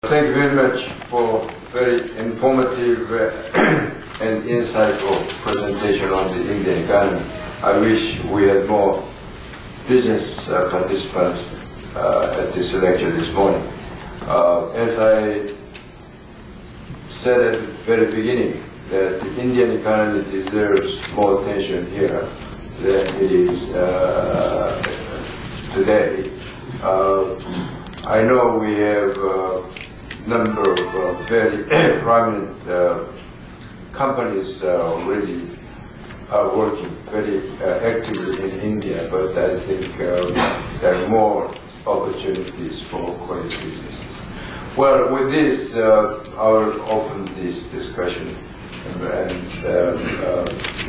Thank you very much for very informative and insightful presentation on the Indian economy. I wish we had more business participants at this lecture this morning. As I said at the very beginning, that the Indian economy deserves more attention here than it is today. I know we have a number of very prominent companies already are working very actively in India, but I think there are more opportunities for Korean businesses. Well, with this, I will open this discussion. And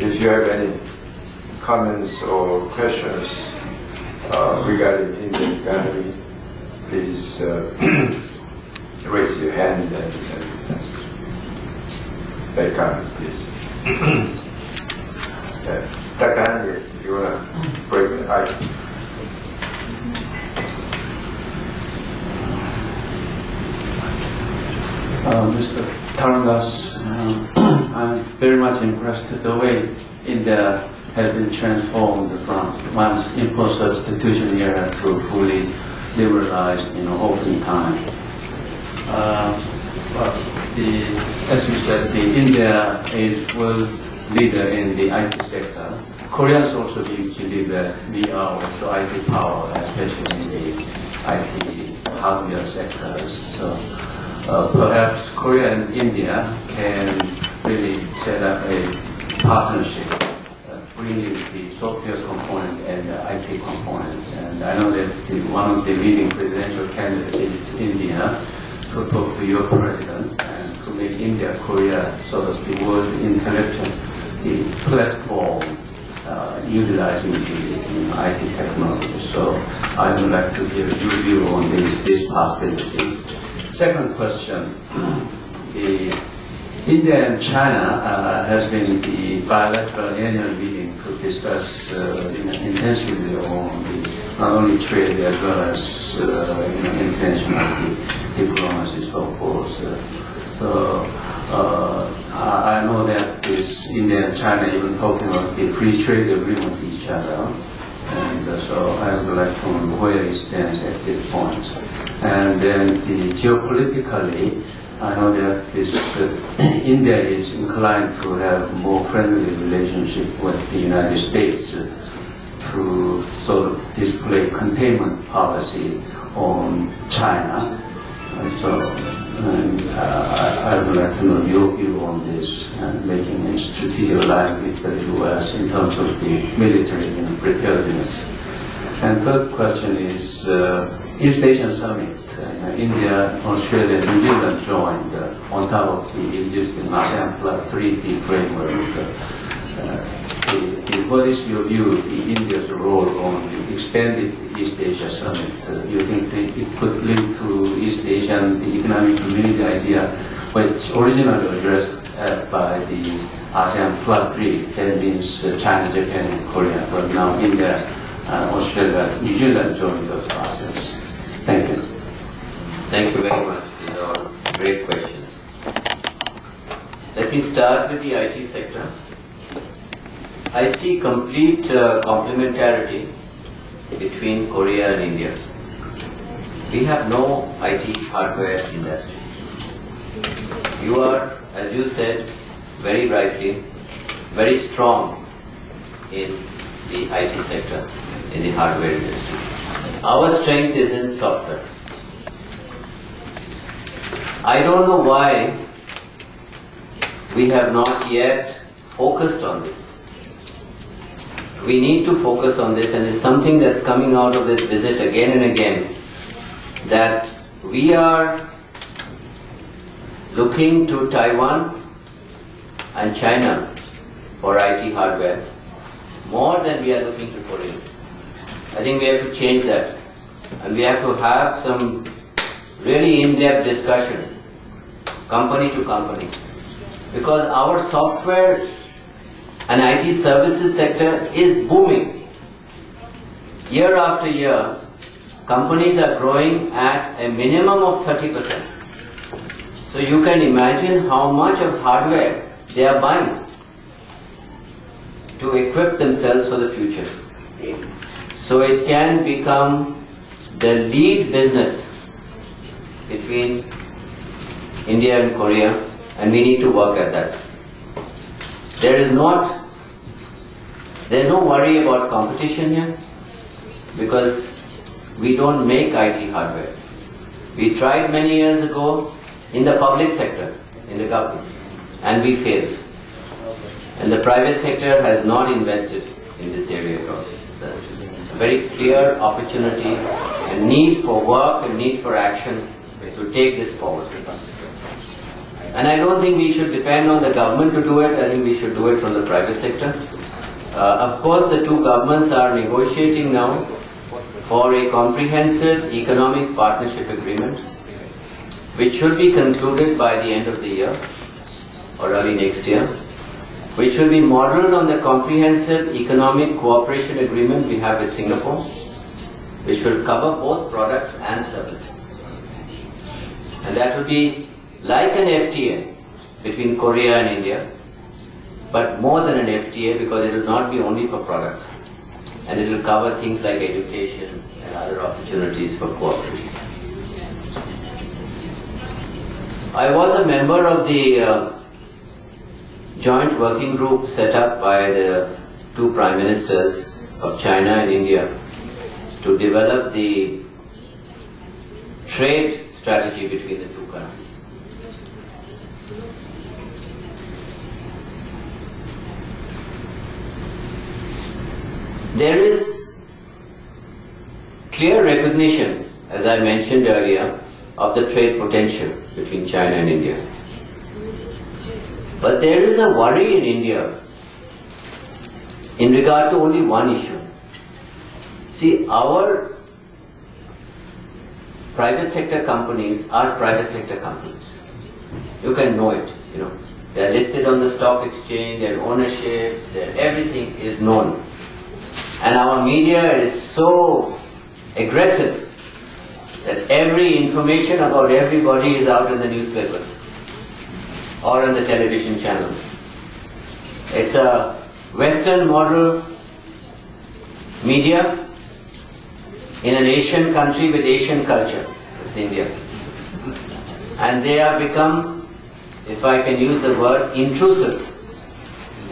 if you have any comments or questions regarding Indian economy, please raise your hand and make comments, please. Dr. Han, yes, you want to break the ice? Mr. Tarangas, I'm very much impressed with the way India has been transformed from once import substitution era to fully liberalized, open time. As you said, India is world leader in the IT sector. Koreans also believe that we are also IT power, especially in the IT hardware sectors. So perhaps Korea and India can really set up a partnership, bringing the software component and the IT component. And I know that one of the leading presidential candidates to India to talk to your president and to make India, Korea sort of the world intellectual, the platform utilizing the IT technology. So I would like to hear your view on this possibility. Second question, India and China has been the bilateral annual meeting to discuss intensively on not only trade as well as international diplomacy, so forth. So I know that this India and China even talking about the free trade agreement with each other. And so I would like to know where it stands at this point. And then geopolitically, I know that this India is inclined to have more friendly relationship with the United States to sort of display containment policy on China. And so I would like to know your view on this and making a strategic alliance with the U.S. in terms of the military preparedness. And third question is East Asian Summit. India, Australia, New Zealand joined on top of the existing ASEAN Plus 3D framework. What is your view of India's role on the expanded East Asia Summit? You think it could link to East Asian the economic community idea, which originally addressed by the ASEAN Plus 3, that means China, Japan, and Korea, but now India, Australia, New Zealand joined those process. Thank you. Thank you very much. These are all great questions. Let me start with the IT sector. I see complete complementarity between Korea and India. We have no IT hardware industry. You are, as you said very rightly, very strong in the IT sector, in the hardware industry. Our strength is in software. I don't know why we have not yet focused on this. We need to focus on this, and it's something that's coming out of this visit again and again, that we are looking to Taiwan and China for IT hardware more than we are looking to Korea. I think we have to change that, and we have to have some really in-depth discussion, company to company, because our software and IT services sector is booming. Year after year, companies are growing at a minimum of 30%. So you can imagine how much of hardware they are buying to equip themselves for the future. So it can become the lead business between India and Korea, and we need to work at that. There is no worry about competition here, because we don't make IT hardware. We tried many years ago in the public sector, in the government, and we failed. And the private sector has not invested in this area at all. That's a very clear opportunity and need for work and need for action to take this forward. And I don't think we should depend on the government to do it. I think we should do it from the private sector. Of course, the two governments are negotiating now for a comprehensive economic partnership agreement, which should be concluded by the end of the year or early next year, which will be modeled on the comprehensive economic cooperation agreement we have with Singapore, which will cover both products and services. And that will be like an FTA between Korea and India, but more than an FTA, because it will not be only for products, and it will cover things like education and other opportunities for cooperation. I was a member of the joint working group set up by the two prime ministers of China and India to develop the trade strategy between the two countries. There is clear recognition, as I mentioned earlier, of the trade potential between China and India. But there is a worry in India in regard to only one issue. See, our private sector companies are private sector companies. You can know it, you know. They are listed on the stock exchange, their ownership, their everything is known. And our media is so aggressive that every information about everybody is out in the newspapers or on the television channels. It's a Western model media in an Asian country with Asian culture. It's India. And they have become, if I can use the word, intrusive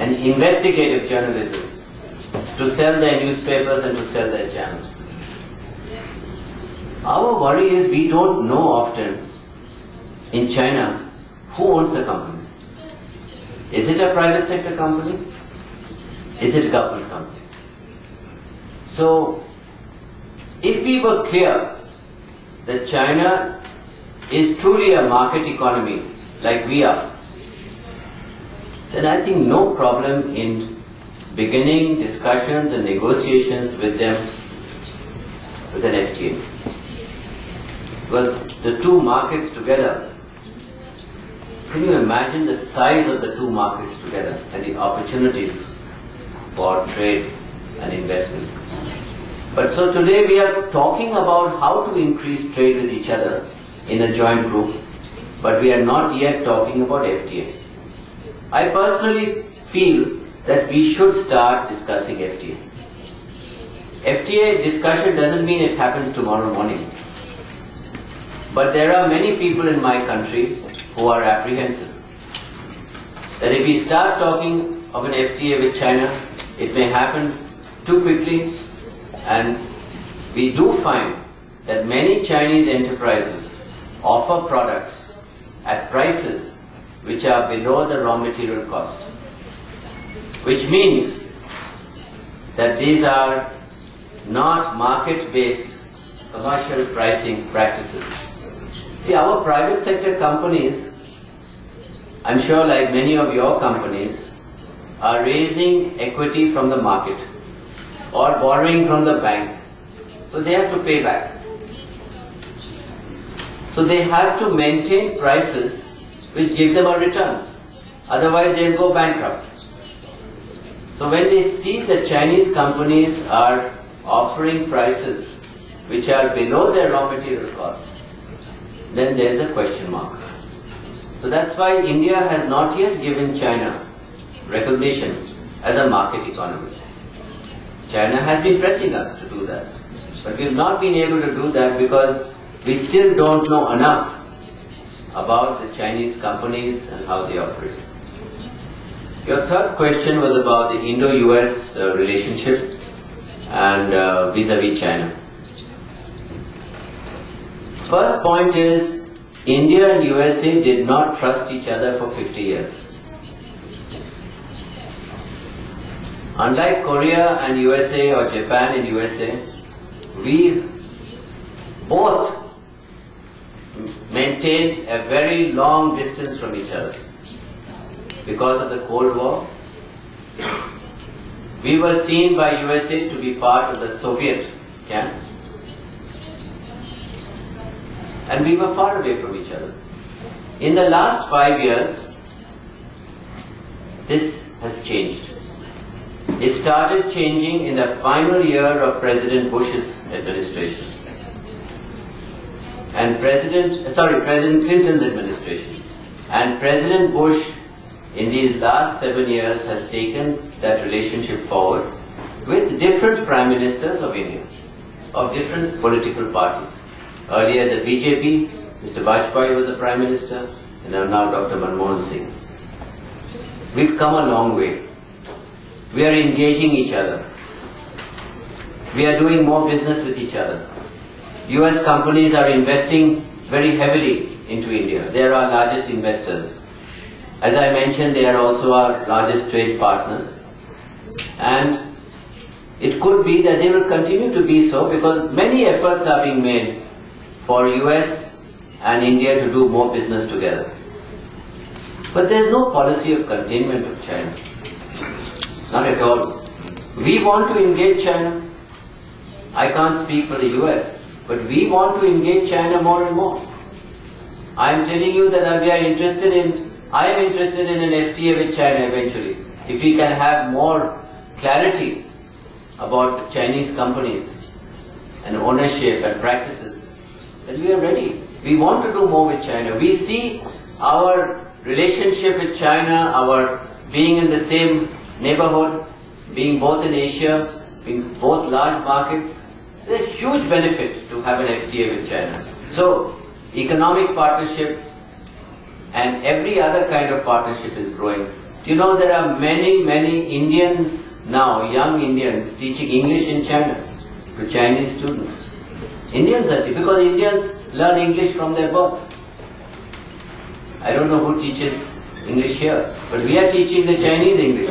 and investigative journalism to sell their newspapers and to sell their channels. Our worry is we don't know often in China who owns the company. Is it a private sector company? Is it a government company? So, if we were clear that China is truly a market economy like we are, then I think no problem in beginning discussions and negotiations with them with an FTA. Well, the two markets together, can you imagine the size of the two markets together and the opportunities for trade and investment? But so today we are talking about how to increase trade with each other in a joint group, but we are not yet talking about FTA. I personally feel that we should start discussing FTA. FTA discussion doesn't mean it happens tomorrow morning. But there are many people in my country who are apprehensive that if we start talking of an FTA with China, it may happen too quickly, and we do find that many Chinese enterprises offer products at prices which are below the raw material cost, which means that these are not market-based commercial pricing practices. See, our private sector companies, I'm sure like many of your companies, are raising equity from the market or borrowing from the bank. So they have to pay back. So they have to maintain prices which give them a return. Otherwise they'll go bankrupt. So when they see that Chinese companies are offering prices which are below their raw material cost, then there's a question mark. So that's why India has not yet given China recognition as a market economy. China has been pressing us to do that. But we have not been able to do that because we still don't know enough about the Chinese companies and how they operate. Your third question was about the Indo-US relationship and vis-a-vis China. First point is, India and USA did not trust each other for 50 years. Unlike Korea and USA or Japan and USA, we both maintained a very long distance from each other. Because of the Cold War, we were seen by USA to be part of the Soviet camp, and we were far away from each other. In the last 5 years, this has changed. It started changing in the final year of President Bush's administration and President Clinton's administration. And President Bush in these last 7 years has taken that relationship forward with different prime ministers of India, of different political parties. Earlier the BJP, Mr. Vajpayee was the prime minister, and now Dr. Manmohan Singh. We've come a long way. We are engaging each other. We are doing more business with each other. US companies are investing very heavily into India. They are our largest investors. As I mentioned, they are also our largest trade partners. And it could be that they will continue to be so because many efforts are being made for US and India to do more business together. But there is no policy of containment of China. Not at all. We want to engage China. I can't speak for the US, but we want to engage China more and more. I am telling you that I am interested in an FTA with China eventually. If we can have more clarity about Chinese companies and ownership and practices, then we are ready. We want to do more with China. We see our relationship with China, our being in the same neighborhood, being both in Asia, being both large markets, there's a huge benefit to have an FTA with China. So, economic partnership and every other kind of partnership is growing. You know, there are many Indians now, young Indians, teaching English in China to Chinese students. Indians are, because Indians learn English from their birth. I don't know who teaches English here, but we are teaching the Chinese English.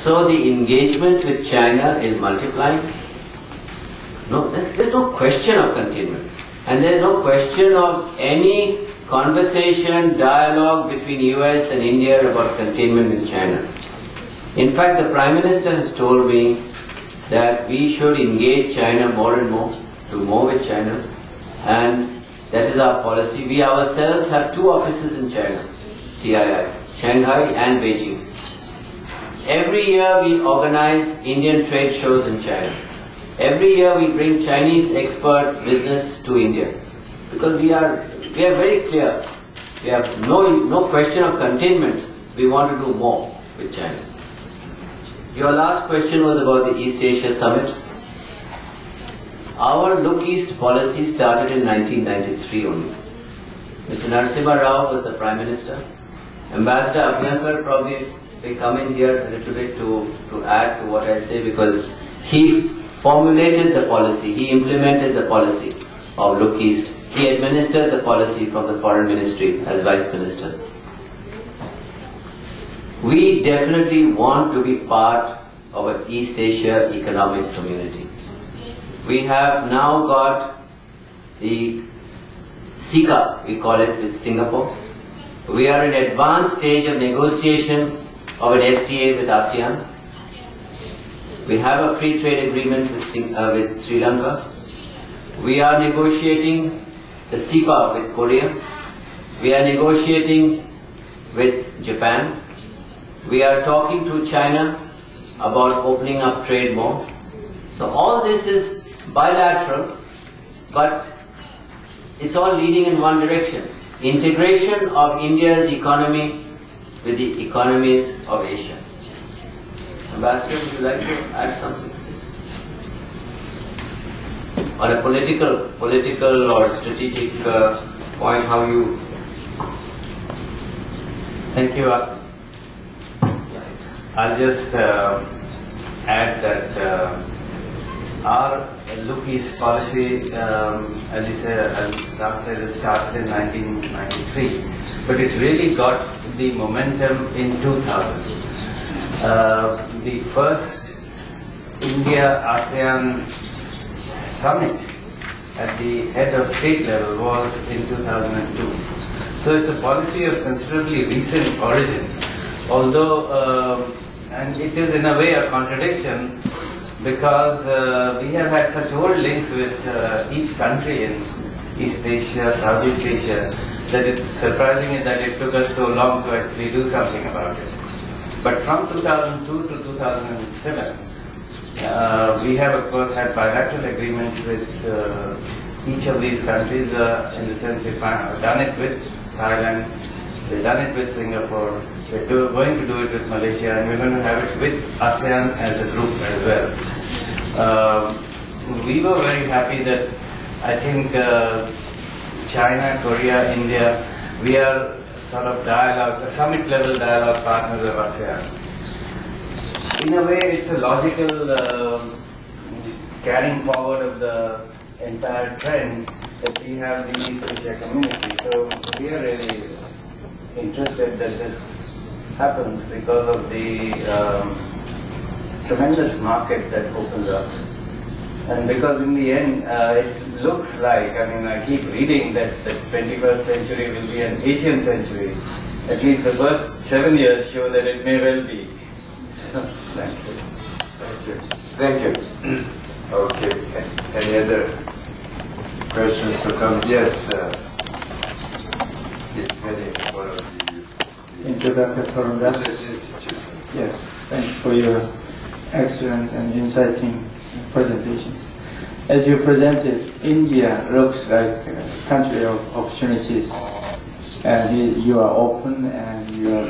So the engagement with China is multiplying. No, there's no question of containment. And there's no question of any conversation, dialogue between US and India about containment in China. In fact, the Prime Minister has told me that we should engage China more and more, do more with China, and that is our policy. We ourselves have 2 offices in China, CII, Shanghai and Beijing. Every year we organize Indian trade shows in China. Every year we bring Chinese experts, business to India. Because we are very clear. We have no question of containment. We want to do more with China. Your last question was about the East Asia Summit. Our Look East policy started in 1993 only. Mr. Narasimha Rao was the Prime Minister. Ambassador Abhyankar probably will come in here a little bit to add to what I say, because he formulated the policy, he implemented the policy of Look East. He administered the policy from the Foreign Ministry as Vice Minister. We definitely want to be part of an East Asia economic community. We have now got the SICA, we call it, with Singapore. We are in advanced stage of negotiation of an FTA with ASEAN. We have a free trade agreement with Sri Lanka. We are negotiating the SIPA with Korea. We are negotiating with Japan. We are talking to China about opening up trade more. So all this is bilateral, but it's all leading in one direction. Integration of India's economy with the economies of Asia. Ambassador, would you like to add something to this? On a political or strategic point, how you... Thank you. I'll just add that our Look East policy, as you said, last said, it started in 1993, but it really got the momentum in 2000. The first India-ASEAN summit at the head of state level was in 2002. So it's a policy of considerably recent origin, although, and it is in a way a contradiction, because we have had such old links with each country in East Asia, Southeast Asia, that it's surprising that it took us so long to actually do something about it. But from 2002 to 2007, we have of course had bilateral agreements with each of these countries, in the sense we've done it with Thailand, we've done it with Singapore, we're going to do it with Malaysia, and we're going to have it with ASEAN as a group as well. We were very happy that I think China, Korea, India, we are sort of dialogue, summit level dialogue partners of ASEAN. In a way, it's a logical carrying forward of the entire trend that we have the East Asia community. So we are really interested that this happens because of the tremendous market that opens up. And because in the end, it looks like, I mean, I keep reading that the 21st century will be an Asian century. At least the first 7 years show that it may well be. So, thank you. Thank you. Thank you. Okay. Any other questions or comments? Yes. Yes, many one of Thank you, Dr. Farundas. institutions. Yes, thank you for your excellent and inciting presentations. As you presented, India looks like a country of opportunities, and you are open and you are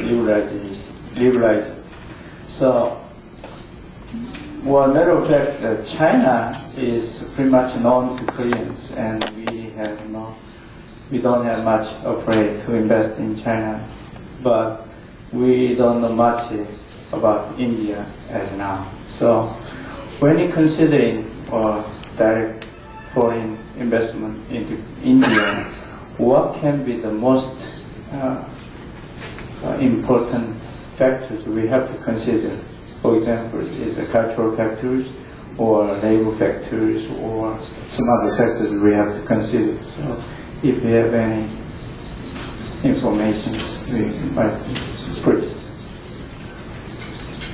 liberalized. So, well, matter of fact, China is pretty much known to Koreans, and we don't have much afraid to invest in China, but we don't know much about India as now. So, when you're considering direct foreign investment into India, what can be the most important factors we have to consider? For example, is it cultural factors, or labor factors, or some other factors we have to consider? So, if you have any information, we might please.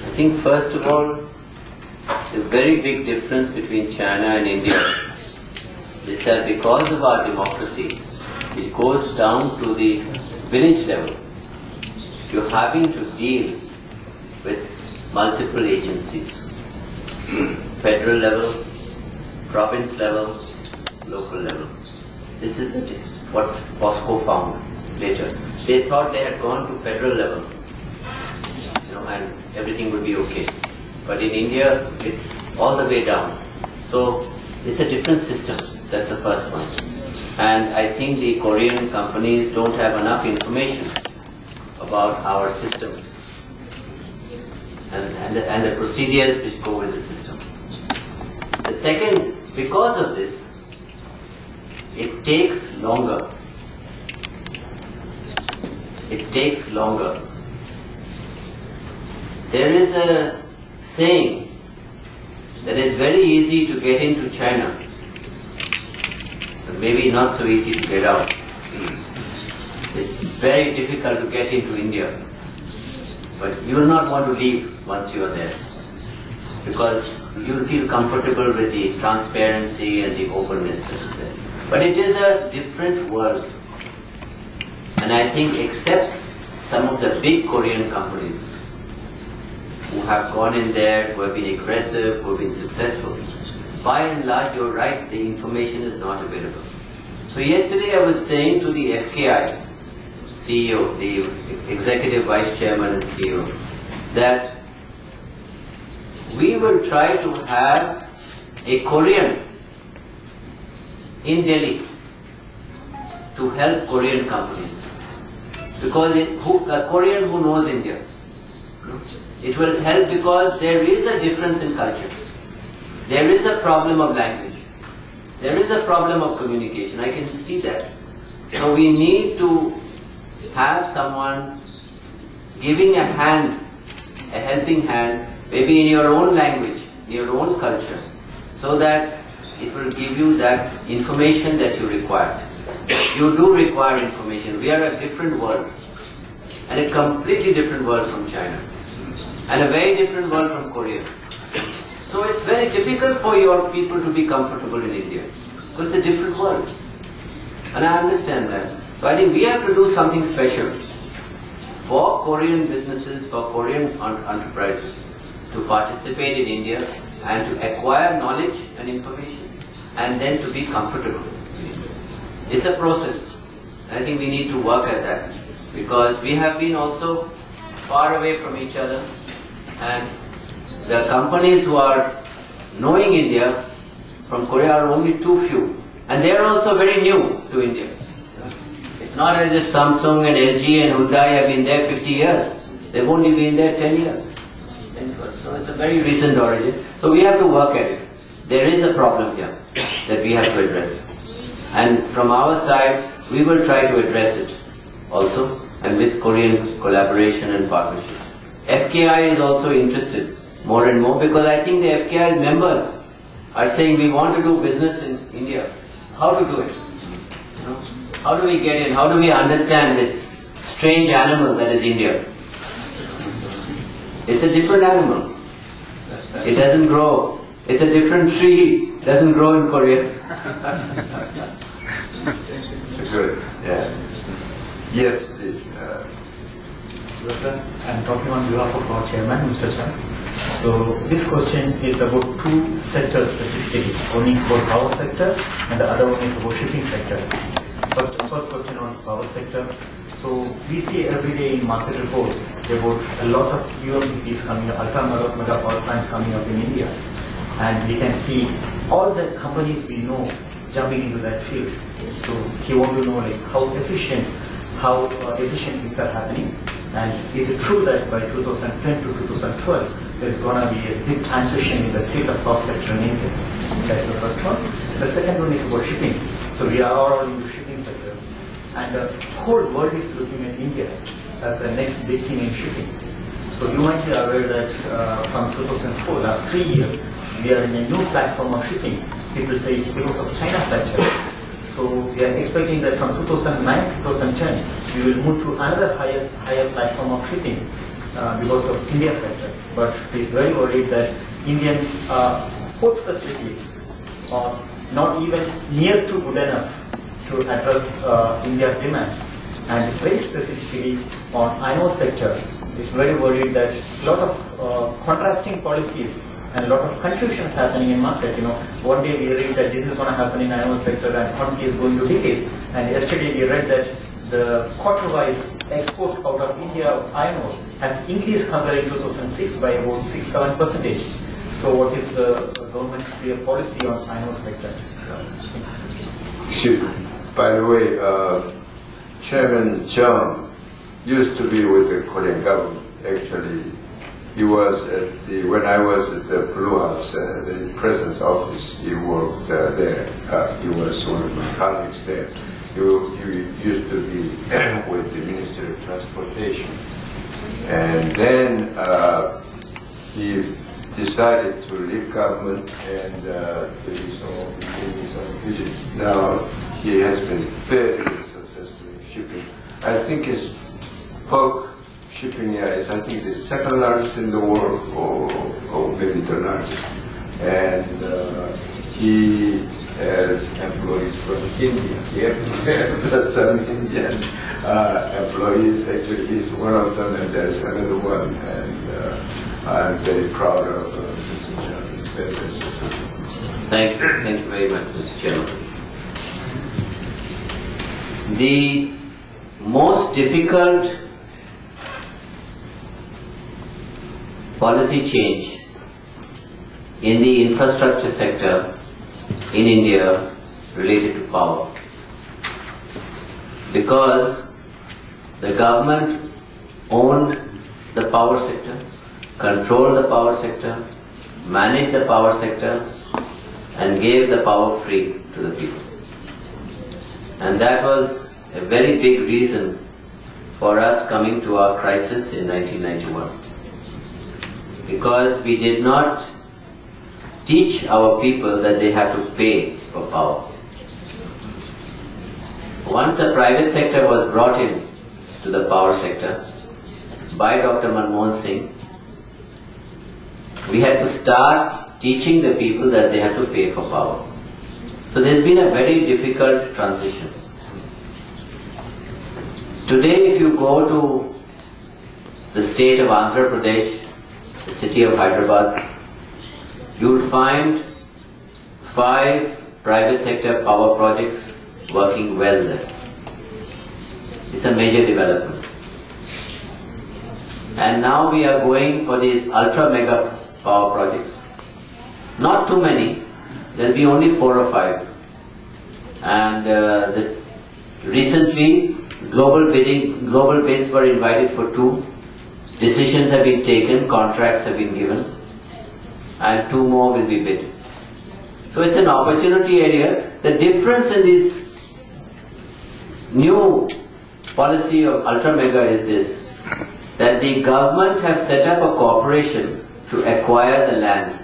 I think first of all, the very big difference between China and India is that because of our democracy, it goes down to the village level. You're having to deal with multiple agencies, federal level, province level, local level. This is what POSCO found later. They thought they had gone to federal level, and everything would be okay. But in India, it's all the way down. So it's a different system. That's the first point. And I think the Korean companies don't have enough information about our systems and the procedures which go with the system. The second, because of this, it takes longer. It takes longer. There is a saying that it's very easy to get into China, but maybe not so easy to get out. It's very difficult to get into India, but you will not want to leave once you are there, because you will feel comfortable with the transparency and the openness that is there. But it is a different world, and I think except some of the big Korean companies who have gone in there, who have been aggressive, who have been successful, by and large, you're right, the information is not available. So yesterday I was saying to the FKI CEO, the Executive Vice Chairman and CEO, that we will try to have a Korean in Delhi to help Korean companies. Because a Korean who knows India, it will help because there is a difference in culture. There is a problem of language. There is a problem of communication. I can see that. So we need to have someone giving a hand, a helping hand, maybe in your own language, in your own culture, so that it will give you that information that you require. You do require information. We are a different world, and a completely different world from China, and a very different world from Korea. So it's very difficult for your people to be comfortable in India, because it's a different world. And I understand that. So I think we have to do something special for Korean businesses, for Korean enterprises to participate in India and to acquire knowledge and information, and then to be comfortable. It's a process. I think we need to work at that, because we have been also far away from each other, and the companies who are knowing India from Korea are only too few, and they are also very new to India. It's not as if Samsung and LG and Hyundai have been there 50 years. They've only been there 10 years. So it's a very recent origin. So we have to work at it. There is a problem here that we have to address. And from our side, we will try to address it also, and with Korean collaboration and partnership. FKI is also interested more and more, because I think the FKI members are saying we want to do business in India. How to do it? You know? How do we get in? How do we understand this strange animal that is India? It's a different animal. It doesn't grow. It's a different tree. It doesn't grow in Korea. It's good. Yeah. Yes, please. Hello, sir. I'm talking on behalf of our chairman, Mr. Chan. So this question is about two sectors specifically. One is about power sector, and the other one is about shipping sector. First question on power sector. So we see every day in market reports about a lot of UMPPs coming up, ultra mega power plants coming up in India, and we can see all the companies we know jumping into that field. So he want to know like how efficient things are happening, and is it true that by 2010 to 2012 there is going to be a big transition in the field of power sector in India? That's the first one. The second one is about shipping. So we are all in the shipping sector, and the whole world is looking at India as the next big thing in shipping. So you might be aware that from 2004, last 3 years, we are in a new platform of shipping. People say it's because of China factor. So we are expecting that from 2009 to 2010, we will move to another higher platform of shipping because of India factor. But he's very worried that Indian port facilities are not even near to good enough to address India's demand. And very specifically on iron sector, he's very worried that a lot of contrasting policies and a lot of confusions happening in market. You know, one day we read that this is going to happen in iron sector and quantity is going to decrease. And yesterday we read that the quarter-wise export out of India of iron ore has increased compared to 2006 by about 6-7%. So what is the government's clear policy on iron sector? By the way, Chairman Chung used to be with the Korean government. Actually, he was at when I was at the Blue House, the President's office, he worked there. He was one of my colleagues there. He used to be with the Ministry of Transportation. And then he decided to leave government and do his own business. Now he has been very successful in shipping. I think his bulk shipping is, I think, the second largest in the world, or maybe the largest. And he has employees from India. He happens to have some Indian employees. Actually, he's one of them, and there's another one. And I'm very proud of Mr. John. He's very successful. Thank you very much, Mr. Chairman. the most difficult policy change in the infrastructure sector in India related to power, because the government owned the power sector, controlled the power sector, managed the power sector, and gave the power free to the people. And that was a very big reason for us coming to our crisis in 1991. Because we did not teach our people that they have to pay for power. Once the private sector was brought in to the power sector by Dr. Manmohan Singh, we had to start teaching the people that they have to pay for power. So there's been a very difficult transition. Today, if you go to the state of Andhra Pradesh, the city of Hyderabad, you will find 5 private sector power projects working well there. It's a major development. And now we are going for these ultra mega power projects. Not too many, there will be only 4 or 5. And recently, global bids were invited for 2. Decisions have been taken, contracts have been given, and 2 more will be bid. So it's an opportunity area. The difference in this new policy of ultra mega is this, that the government have set up a corporation to acquire the land,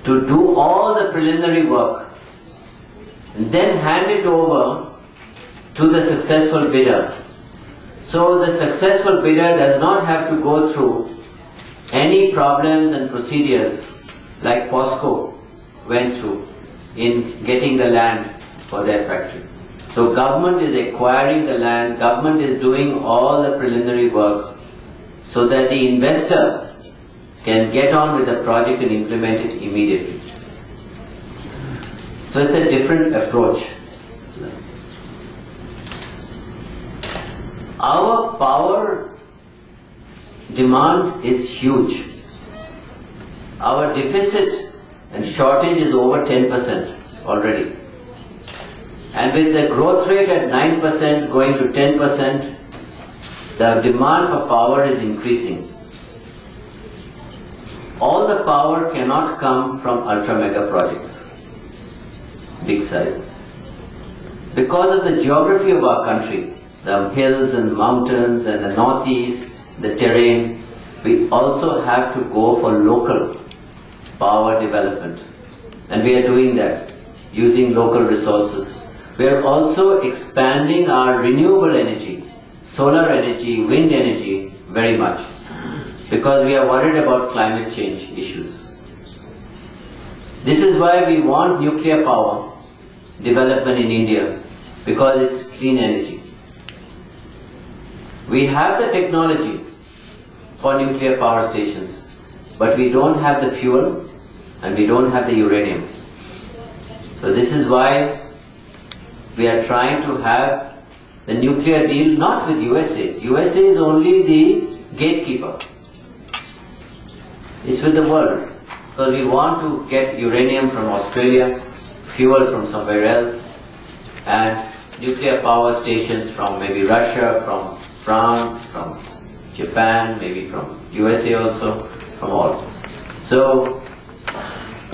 to do all the preliminary work, and then hand it over to the successful bidder. So the successful bidder does not have to go through any problems and procedures like POSCO went through in getting the land for their factory. So government is acquiring the land, government is doing all the preliminary work so that the investor can get on with the project and implement it immediately. So it's a different approach. Our power demand is huge. Our deficit and shortage is over 10% already. And with the growth rate at 9% going to 10%, the demand for power is increasing. All the power cannot come from ultra mega projects, big size. Because of the geography of our country, the hills and mountains and the northeast, the terrain, we also have to go for local power development. And we are doing that using local resources. We are also expanding our renewable energy, solar energy, wind energy very much, because we are worried about climate change issues. This is why we want nuclear power development in India, because it's clean energy. We have the technology for nuclear power stations, but we don't have the fuel and we don't have the uranium. So this is why we are trying to have the nuclear deal not with USA. USA is only the gatekeeper. It's with the world. So we want to get uranium from Australia, fuel from somewhere else, and nuclear power stations from maybe Russia, from France, from Japan, maybe from USA also, from all. So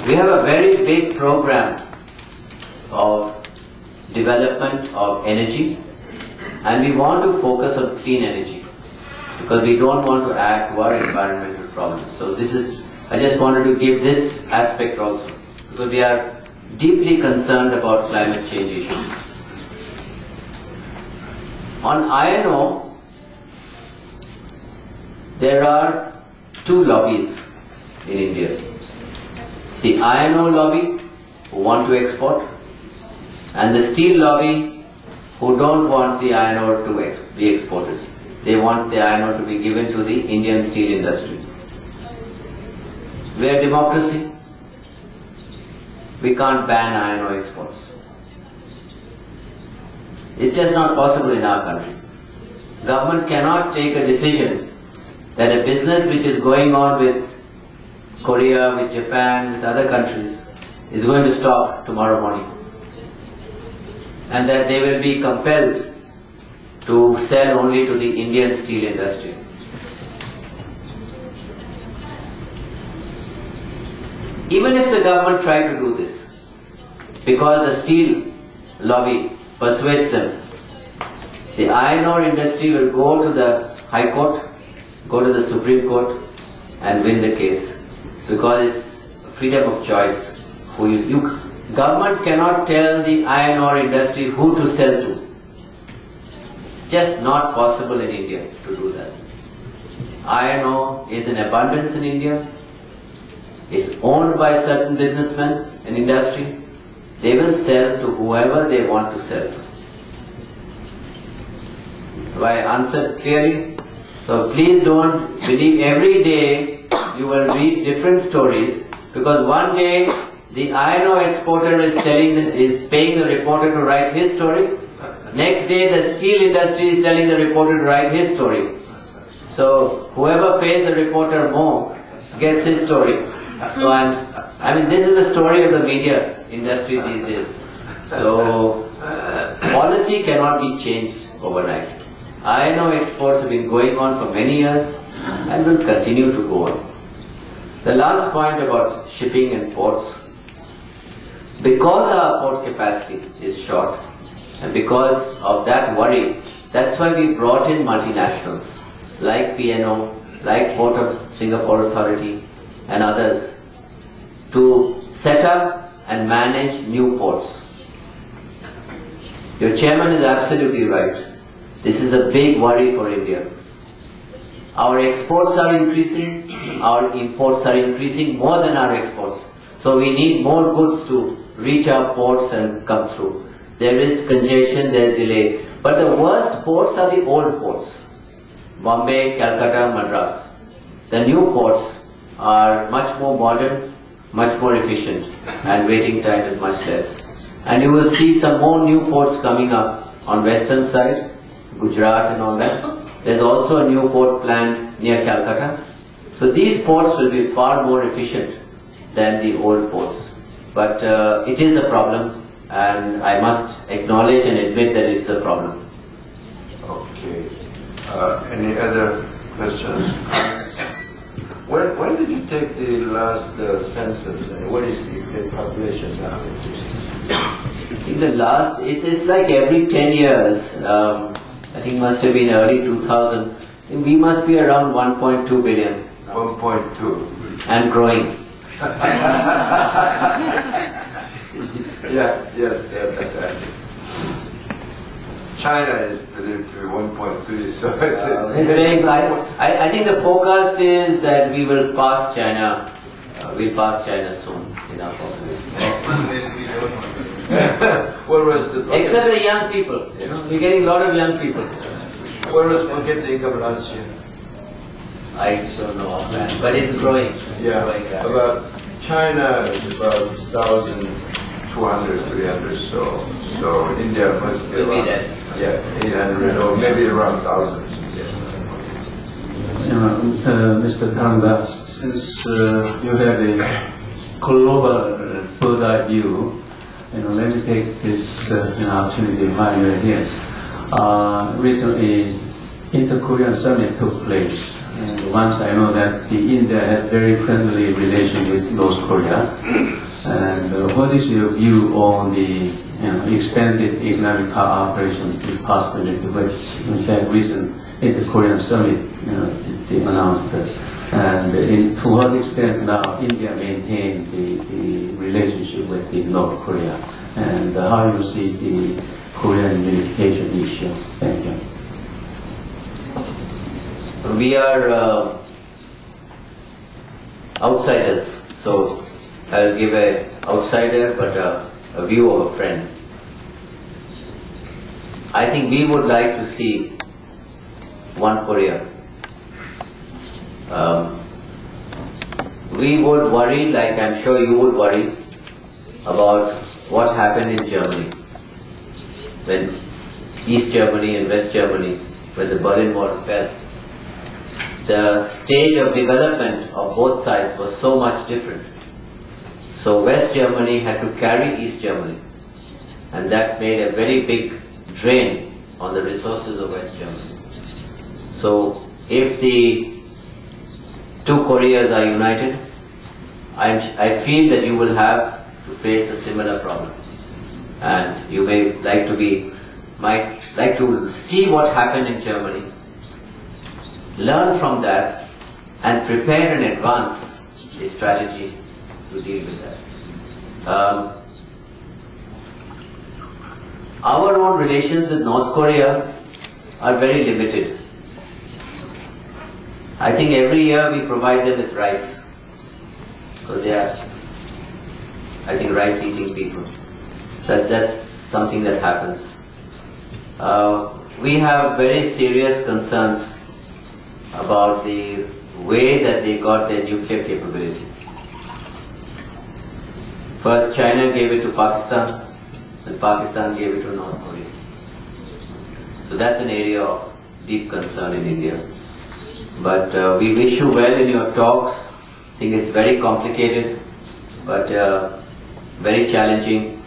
we have a very big program of development of energy, and we want to focus on clean energy because we don't want to add to our environmental problems. So this is, I just wanted to give this aspect also, because we are deeply concerned about climate change issues. On INO, there are 2 lobbies in India. The INO lobby, who want to export, and the steel lobby, who don't want the iron ore to be exported. They want the iron ore to be given to the Indian steel industry. We are democracy. We can't ban iron ore exports. It's just not possible in our country. Government cannot take a decision that a business which is going on with Korea, with Japan, with other countries is going to stop tomorrow morning. And that they will be compelled to sell only to the Indian steel industry. Even if the government tried to do this, because the steel lobby persuades them, the iron ore industry will go to the High Court, go to the Supreme Court and win the case, because it's freedom of choice. Government cannot tell the iron ore industry who to sell to. Just not possible in India to do that. Iron ore is in abundance in India. It's owned by certain businessmen and industry. They will sell to whoever they want to sell to. Have I answered clearly? So please don't believe. Every day you will read different stories, because one day the iron ore exporter is paying the reporter to write his story. Next day the steel industry is telling the reporter to write his story. So whoever pays the reporter more gets his story. So I mean, this is the story of the media industry these days. So policy cannot be changed overnight. Iron ore exports have been going on for many years and will continue to go on. The last point about shipping and ports. Because our port capacity is short, and because of that worry, that's why we brought in multinationals like P&O, like Port of Singapore Authority and others to set up and manage new ports. Your chairman is absolutely right. This is a big worry for India. Our exports are increasing, our imports are increasing more than our exports. So we need more goods to reach our ports and come through. There is congestion, there is delay. But the worst ports are the old ports. Bombay, Calcutta, Madras. The new ports are much more modern, much more efficient, and waiting time is much less. And you will see some more new ports coming up on western side, Gujarat and all that. There's also a new port planned near Calcutta. So these ports will be far more efficient than the old ports. But it is a problem, and I must acknowledge and admit that it's a problem. Okay. Any other questions? When did you take the last census, and what is the exact population now? In the last, it's like every 10 years. I think must have been early 2000. We must be around 1.2 billion. 1.2. And growing. Yes. China is believed to be 1.3, so it's I think the forecast is that we will pass China. We'll pass China soon in our population. Where was the Except the young people. We're getting a lot of young people. Where was per capita income last year? I don't know offhand, but it's growing. About China is about 1,200, 300. So India must be around, less. 800 or maybe around 1,000. Mr. Thandas, since you have a global bird-eye view, let me take this opportunity while you're here. Recently, Inter-Korean Summit took place. And once I know that India had very friendly relations with North Korea. And what is your view on the expanded economic cooperation possibility, which in fact recent Inter-Korean Summit they announced? And to what extent now India maintained the relationship with the North Korea? And how you see the Korean unification issue? Thank you. We are outsiders, so I'll give an outsider but a view of a friend. I think we would like to see one Korea. We would worry, like I'm sure you would worry, about what happened in Germany when East Germany and West Germany when the Berlin Wall fell. The stage of development of both sides was so much different. So West Germany had to carry East Germany, and that made a very big drain on the resources of West Germany. So if the two Koreas are united, I feel that you will have to face a similar problem. And you might like to see what happened in Germany, learn from that, and prepare in advance a strategy to deal with that. Our own relations with North Korea are very limited. I think every year we provide them with rice, because they are, I think, rice-eating people. That's something that happens. We have very serious concerns about the way that they got their nuclear capability. First China gave it to Pakistan, and Pakistan gave it to North Korea. So that's an area of deep concern in India. But we wish you well in your talks. I think it's very complicated, but very challenging.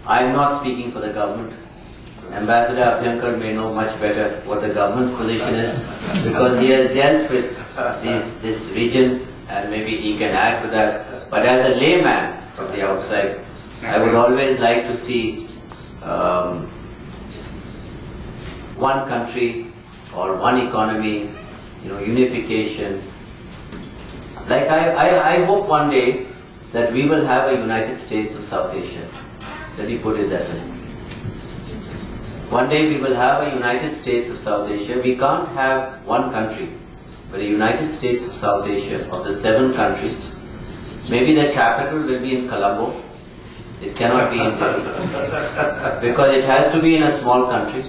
I'm not speaking for the government. Ambassador Abhyankar may know much better what the government's position is, because he has dealt with this region, and maybe he can add to that. But as a layman from the outside, I would always like to see one country or one economy, unification. Like I hope one day that we will have a United States of South Asia. Let me put it that way. One day we will have a United States of South Asia. We can't have one country, but a United States of South Asia of the 7 countries. Maybe the capital will be in Colombo. It cannot be in Delhi, because it has to be in a small country.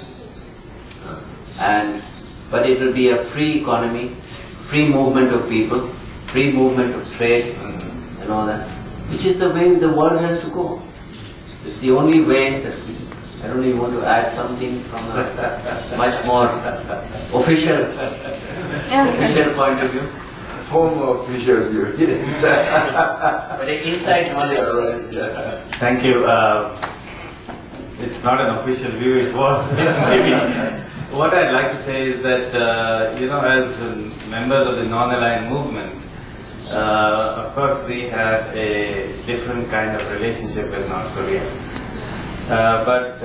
But it will be a free economy, free movement of people, free movement of trade, and all that, which is the way the world has to go. It's the only way that I don't even want to add something from a much more official point of view. Former official view, yes. But inside knowledge. Thank you. It's not an official view, it was. Maybe. What I'd like to say is that, as members of the non-aligned movement, of course we have a different kind of relationship with North Korea. But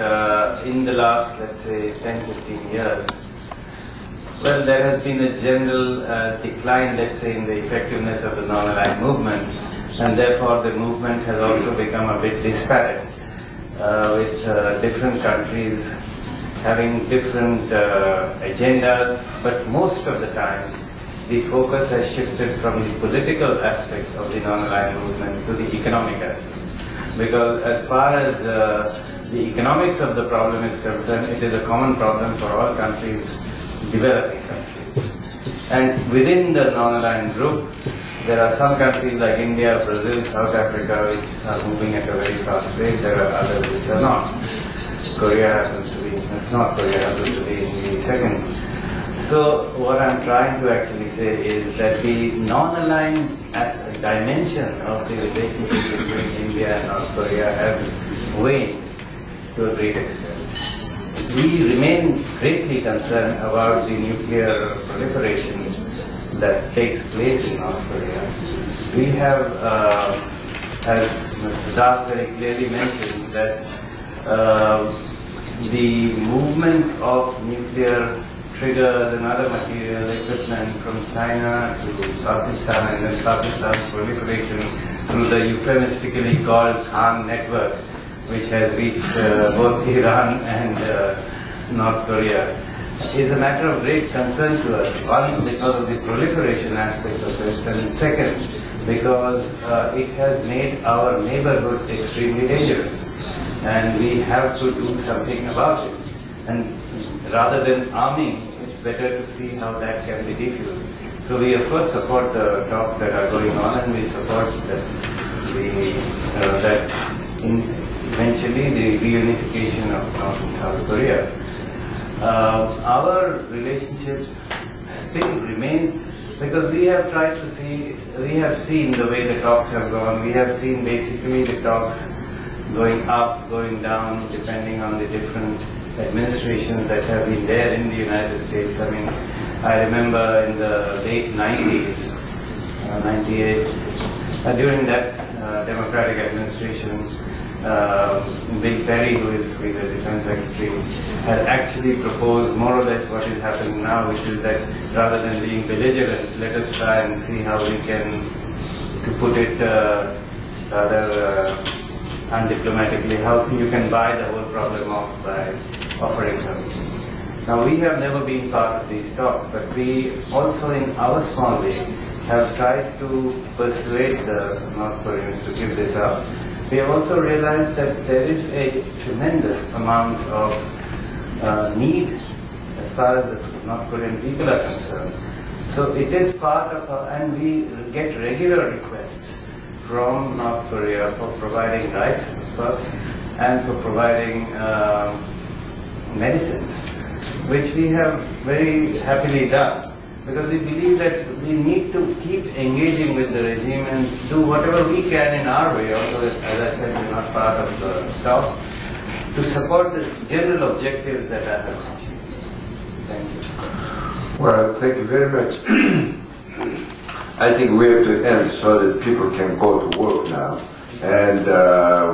in the last, let's say, 10-15 years, well, there has been a general decline, let's say, in the effectiveness of the non-aligned movement, and therefore the movement has also become a bit disparate, with different countries having different agendas, but most of the time the focus has shifted from the political aspect of the non-aligned movement to the economic aspect. Because as far as the economics of the problem is concerned, it is a common problem for all countries, developing countries. And within the non-aligned group, there are some countries like India, Brazil, South Africa, which are moving at a very fast rate. There are others which are not. North Korea happens to be in the second. So what I'm trying to actually say is that the non-aligned dimension of the relationship between India and North Korea has waned to a great extent. We remain greatly concerned about the nuclear proliferation that takes place in North Korea. We have, as Mr. Das very clearly mentioned, that the movement of nuclear triggers and other material equipment from China to Pakistan, and then Pakistan's proliferation through the euphemistically called Khan network, which has reached both Iran and North Korea, is a matter of great concern to us. One, because of the proliferation aspect of it, and second, because it has made our neighborhood extremely dangerous. And we have to do something about it. And rather than arming, it's better to see how that can be diffused. So we of course support the talks that are going on, and we support that eventually the reunification of North and South Korea. Our relationship still remains, because we have tried to see, we have seen the way the talks have gone. We have seen basically the talks going up, going down, depending on the different administrations that have been there in the United States. I mean, I remember in the late 90s, 98, during that Democratic administration, Bill Perry, who is the Defense Secretary, had actually proposed more or less what is happening now, which is that rather than being belligerent, let us try and see how we can, to put it rather undiplomatically, how you can buy the whole problem off by offering something. Now, we have never been part of these talks, but we also, in our small way, have tried to persuade the North Koreans to give this up. We have also realized that there is a tremendous amount of need as far as the North Korean people are concerned. So it is part of our, and we get regular requests from North Korea for providing rice, of course, and for providing medicines, which we have very happily done, because we believe that we need to keep engaging with the regime and do whatever we can in our way, although, as I said, we're not part of the talk, to support the general objectives that I have mentioned. Thank you. Well, thank you very much. I think we have to end so that people can go to work now. And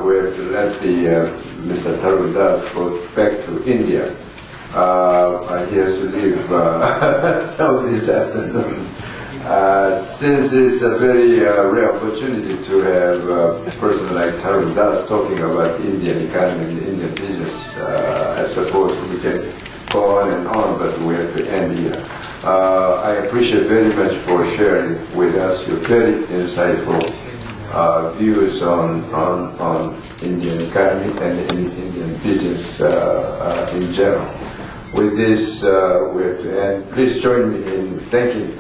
we have to let the Mr. Tarun Das go back to India. He has to leave South this afternoon. Since it's a very rare opportunity to have a person like Tarun Das talking about Indian economy and Indian business, I suppose we can go on, but we have to end here. I appreciate very much for sharing with us your very insightful views on Indian economy and Indian business in general. With this, we have to end. Please join me in thanking